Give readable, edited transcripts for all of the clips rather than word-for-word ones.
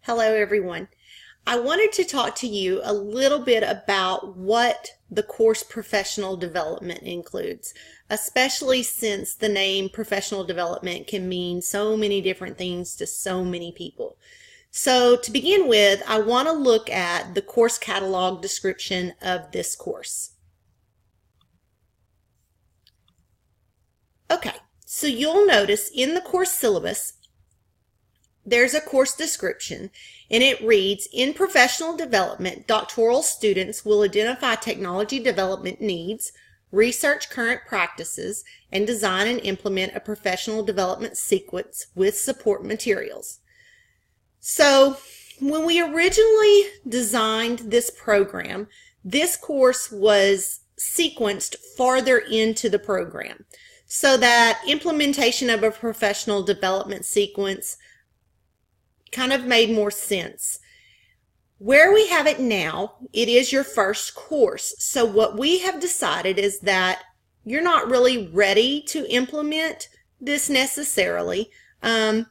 Hello everyone. I wanted to talk to you a little bit about what the course professional development includes, especially since the name professional development can mean so many different things to so many people. So to begin with, I want to look at the course catalog description of this course. Okay, so you'll notice in the course syllabus, there's a course description, and it reads, in professional development, doctoral students will identify technology development needs, research current practices, and design and implement a professional development sequence with support materials. So when we originally designed this program, this course was sequenced farther into the program so that implementation of a professional development sequence kind of made more sense. Where we have it now, it is your first course. So what we have decided is that you're not really ready to implement this necessarily. And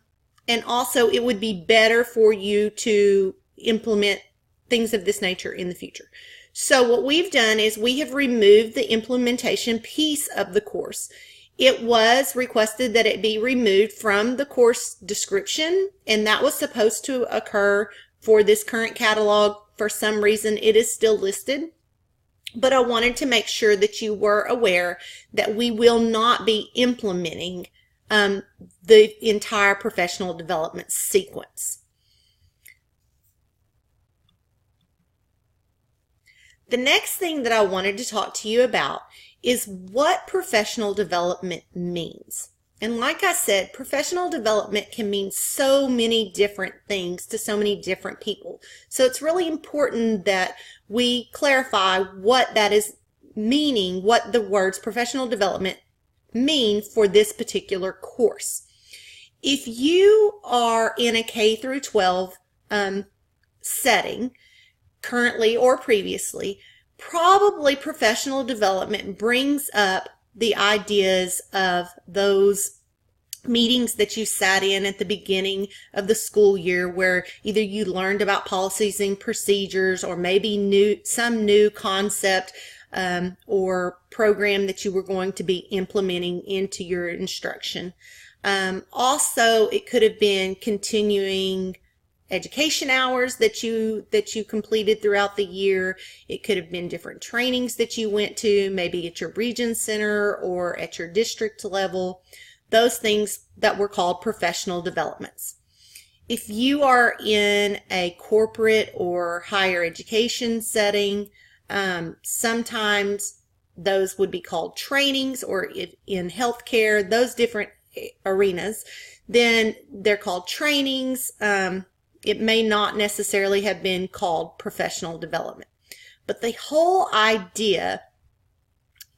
also it would be better for you to implement things of this nature in the future. So what we've done is we have removed the implementation piece of the course. It was requested that it be removed from the course description, and that was supposed to occur for this current catalog. For some reason, it is still listed, but I wanted to make sure that you were aware that we will not be implementing the entire professional development sequence. The next thing that I wanted to talk to you about is what professional development means. And like I said, professional development can mean so many different things to so many different people. So it's really important that we clarify what that is meaning, what the words professional development mean for this particular course. If you are in a K through 12 setting, currently or previously, probably professional development brings up the ideas of those meetings that you sat in at the beginning of the school year where either you learned about policies and procedures or maybe some new concept or program that you were going to be implementing into your instruction. Also, it could have been continuing education hours that you completed throughout the year. It could have been different trainings that you went to, maybe at your region center or at your district level. Those things that were called professional developments. If you are in a corporate or higher education setting, sometimes those would be called trainings, or if in healthcare, those different arenas, then they're called trainings. It may not necessarily have been called professional development. But the whole idea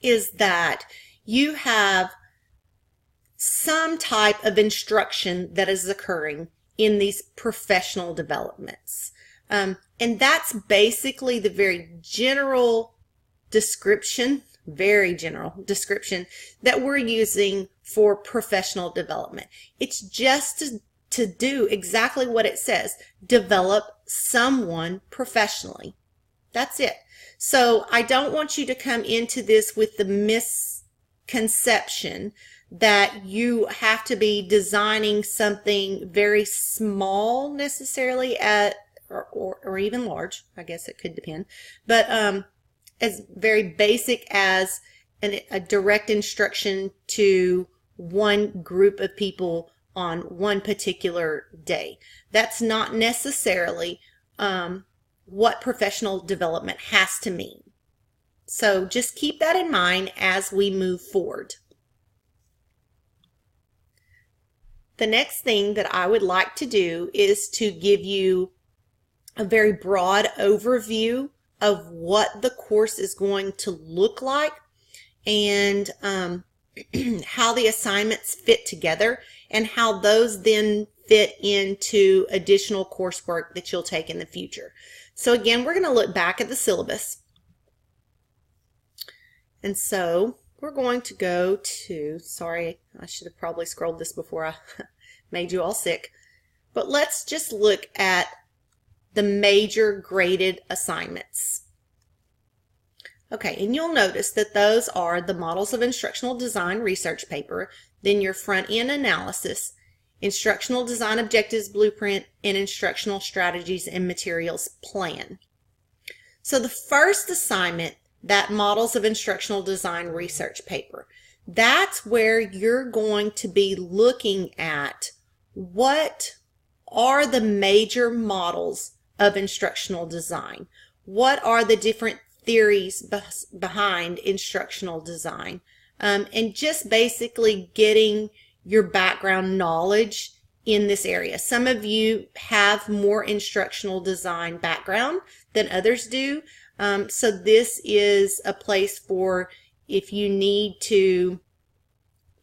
is that you have some type of instruction that is occurring in these professional developments. And that's basically the very general description, that we're using for professional development. It's just to do exactly what it says, develop someone professionally. That's it. So I don't want you to come into this with the misconception that you have to be designing something very small necessarily or even large. I guess it could depend, but as very basic as a direct instruction to one group of people on one particular day. That's not necessarily what professional development has to mean. So just keep that in mind as we move forward. The next thing that I would like to do is to give you a very broad overview of what the course is going to look like and how the assignments fit together and how those then fit into additional coursework that you'll take in the future. So again, we're going to look back at the syllabus. And so we're going to go to, sorry, I should have probably scrolled this before I made you all sick. But let's just look at the major graded assignments. Okay, and you'll notice that those are the Models of Instructional Design research paper, then your front-end analysis, Instructional Design Objectives Blueprint, and Instructional Strategies and Materials Plan. So the first assignment, that Models of Instructional Design research paper, that's where you're going to be looking at what are the major models of instructional design. What are the different theories behind instructional design, and just basically getting your background knowledge in this area. Some of you have more instructional design background than others do, so this is a place for if you need to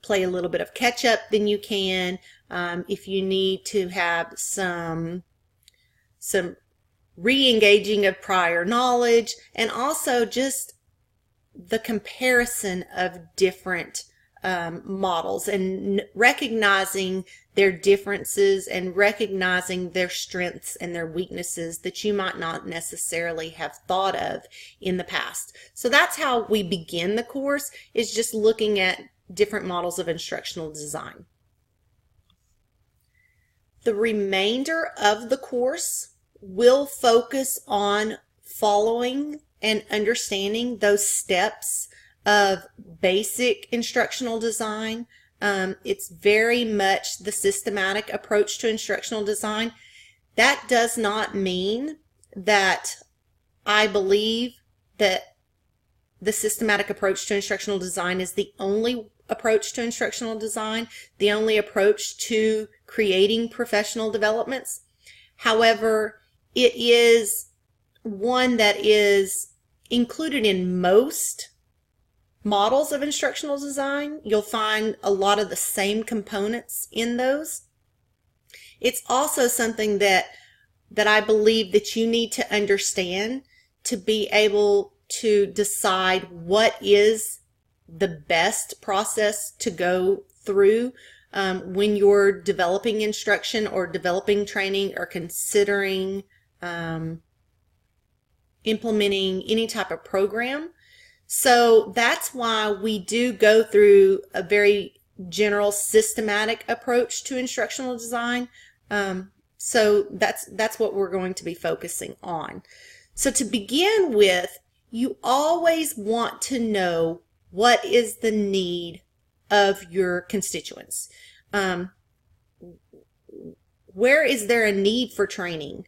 play a little bit of catch up, then you can. If you need to have some re-engaging of prior knowledge, and also just the comparison of different models and recognizing their differences and recognizing their strengths and their weaknesses that you might not necessarily have thought of in the past. So that's how we begin the course, is just looking at different models of instructional design. The remainder of the course will focus on following and understanding those steps of basic instructional design. It's very much the systematic approach to instructional design. That does not mean that I believe that the systematic approach to instructional design is the only approach to instructional design, the only approach to creating professional developments. However, it is one that is included in most models of instructional design. You'll find a lot of the same components in those. It's also something that I believe that you need to understand to be able to decide what is the best process to go through when you're developing instruction or developing training or considering implementing any type of program. So that's why we do go through a very general systematic approach to instructional design. So that's what we're going to be focusing on. So to begin with, you always want to know what is the need of your constituents. Where is there a need for training?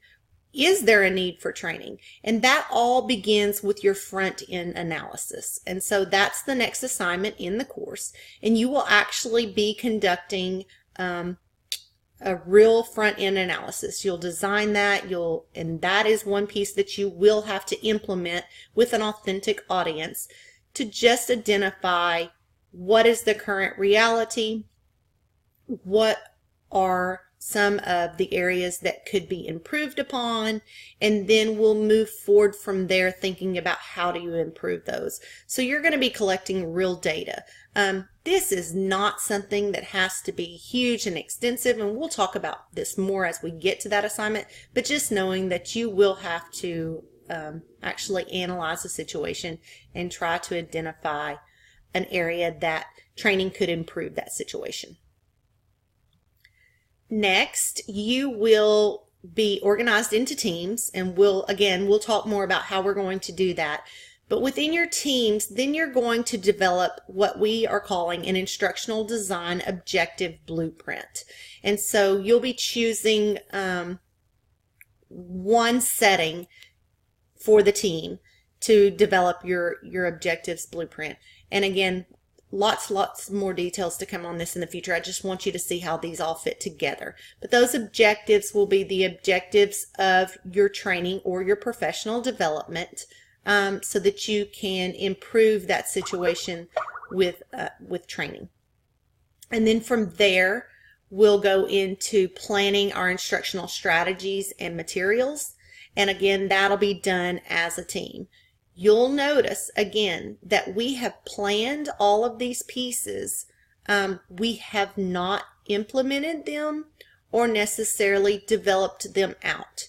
Is there a need for training? And that all begins with your front-end analysis. And so that's the next assignment in the course. And you will actually be conducting a real front-end analysis. You'll design that, and that is one piece that you will have to implement with an authentic audience to just identify what is the current reality, what are some of the areas that could be improved upon, and then we'll move forward from there thinking about how do you improve those. So you're going to be collecting real data. This is not something that has to be huge and extensive, and we'll talk about this more as we get to that assignment, but just knowing that you will have to actually analyze the situation and try to identify an area that training could improve that situation. Next, you will be organized into teams, and we'll talk more about how we're going to do that. But within your teams, then you're going to develop what we are calling an instructional design objective blueprint. And so you'll be choosing one setting for the team to develop your objectives blueprint. And again, lots more details to come on this in the future. I just want you to see how these all fit together. But those objectives will be the objectives of your training or your professional development, so that you can improve that situation with training. And then from there, we'll go into planning our instructional strategies and materials. And again, that'll be done as a team. You'll notice again that we have planned all of these pieces. We have not implemented them or necessarily developed them out.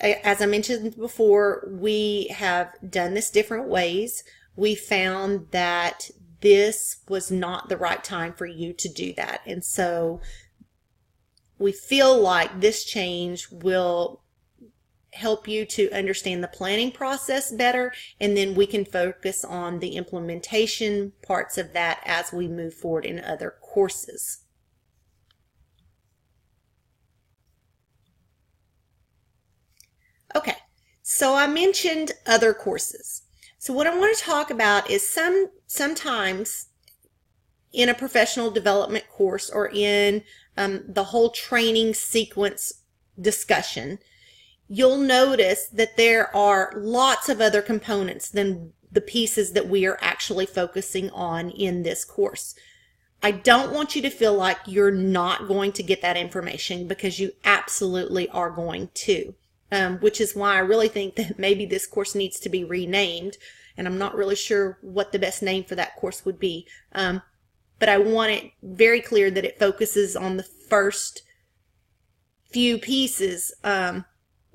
as I mentioned before, we have done this different ways. We found that this was not the right time for you to do that. And so we feel like this change will help you to understand the planning process better, and then we can focus on the implementation parts of that as we move forward in other courses. Okay, so I mentioned other courses. So what I want to talk about is sometimes in a professional development course or in the whole training sequence discussion, you'll notice that there are lots of other components than the pieces that we are actually focusing on in this course. I don't want you to feel like you're not going to get that information, because you absolutely are going to, which is why I really think that maybe this course needs to be renamed, and I'm not really sure what the best name for that course would be, but I want it very clear that it focuses on the first few pieces,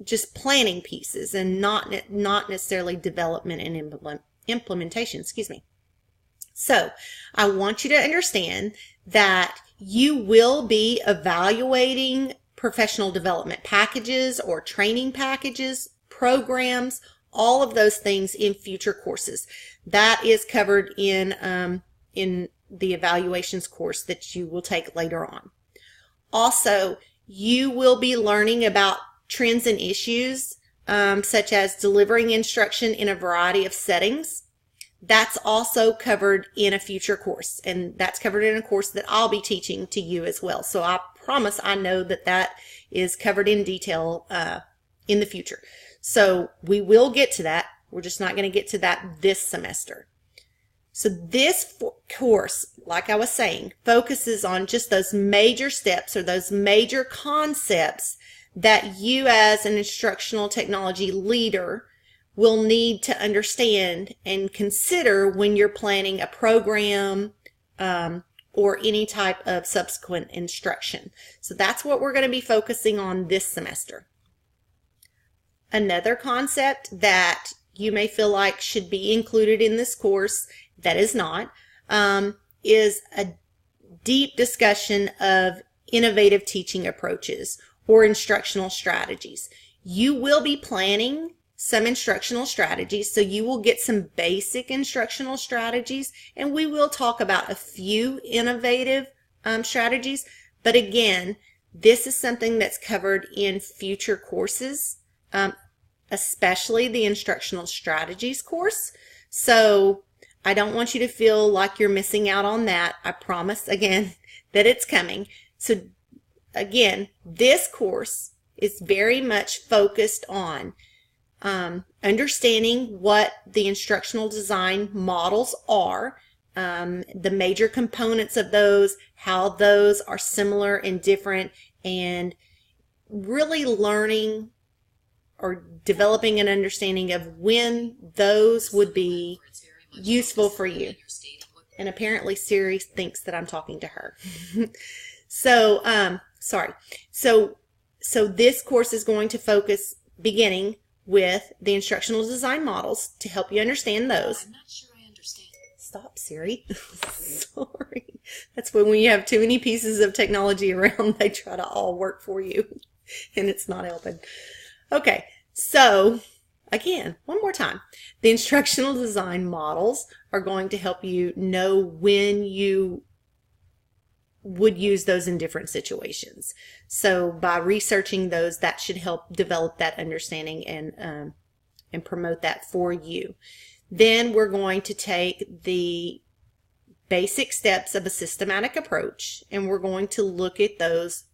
just planning pieces, and not necessarily development and implementation, excuse me. So I want you to understand that you will be evaluating professional development packages or training packages, programs, all of those things in future courses. That is covered in the evaluations course that you will take later on. Also, you will be learning about trends and issues, such as delivering instruction in a variety of settings. That's also covered in a future course, and that's covered in a course that I'll be teaching to you as well. So I promise I know that that is covered in detail in the future. So we will get to that. We're just not going to get to that this semester. So this course, like I was saying, focuses on just those major steps or those major concepts that you as an instructional technology leader will need to understand and consider when you're planning a program or any type of subsequent instruction. So that's what we're going to be focusing on this semester. Another concept that you may feel like should be included in this course that is not, is a deep discussion of innovative teaching approaches or instructional strategies. You will be planning some instructional strategies, so you will get some basic instructional strategies, and we will talk about a few innovative strategies. But again, this is something that's covered in future courses, especially the instructional strategies course. So I don't want you to feel like you're missing out on that. I promise again that it's coming. So again, this course is very much focused on understanding what the instructional design models are, the major components of those, how those are similar and different, and really learning or developing an understanding of when those would be useful for you. And apparently Siri thinks that I'm talking to her. So, sorry. So this course is going to focus beginning with the instructional design models to help you understand those. I'm not sure I understand. Stop, Siri. Sorry. That's when you have too many pieces of technology around, they try to all work for you, and it's not helping. Okay, so again, one more time. The instructional design models are going to help you know when you would use those in different situations. So by researching those, that should help develop that understanding and promote that for you. Then we're going to take the basic steps of a systematic approach, and we're going to look at those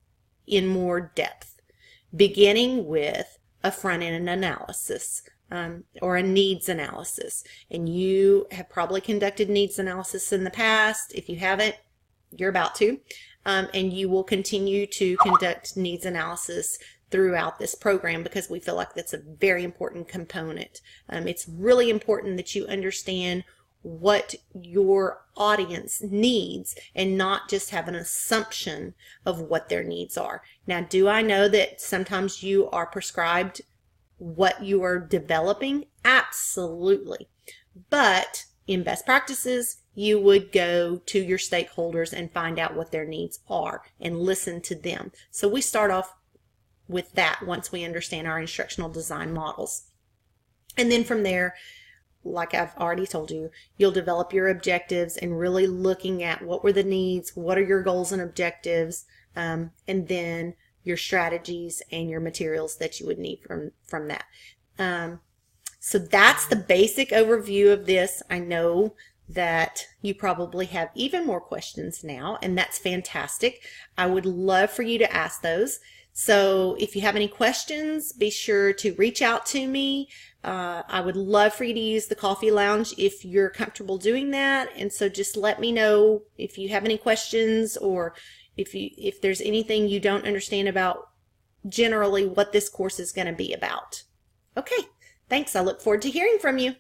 in more depth, beginning with a front-end analysis or a needs analysis. And you have probably conducted needs analysis in the past. If you haven't, you're about to, and you will continue to conduct needs analysis throughout this program, because we feel like that's a very important component. It's really important that you understand what your audience needs and not just have an assumption of what their needs are. Now, do I know that sometimes you are prescribed what you are developing? Absolutely. But in best practices, you would go to your stakeholders and find out what their needs are and listen to them. So we start off with that once we understand our instructional design models. And then from there, like I've already told you, you'll develop your objectives and really looking at what were the needs, what are your goals and objectives, and then your strategies and your materials that you would need from that. So that's the basic overview of this. I know that you probably have even more questions now, and that's fantastic. I would love for you to ask those. So if you have any questions, be sure to reach out to me. I would love for you to use the coffee lounge if you're comfortable doing that. And so just let me know if you have any questions, or if there's anything you don't understand about generally what this course is going to be about. Okay, thanks. I look forward to hearing from you.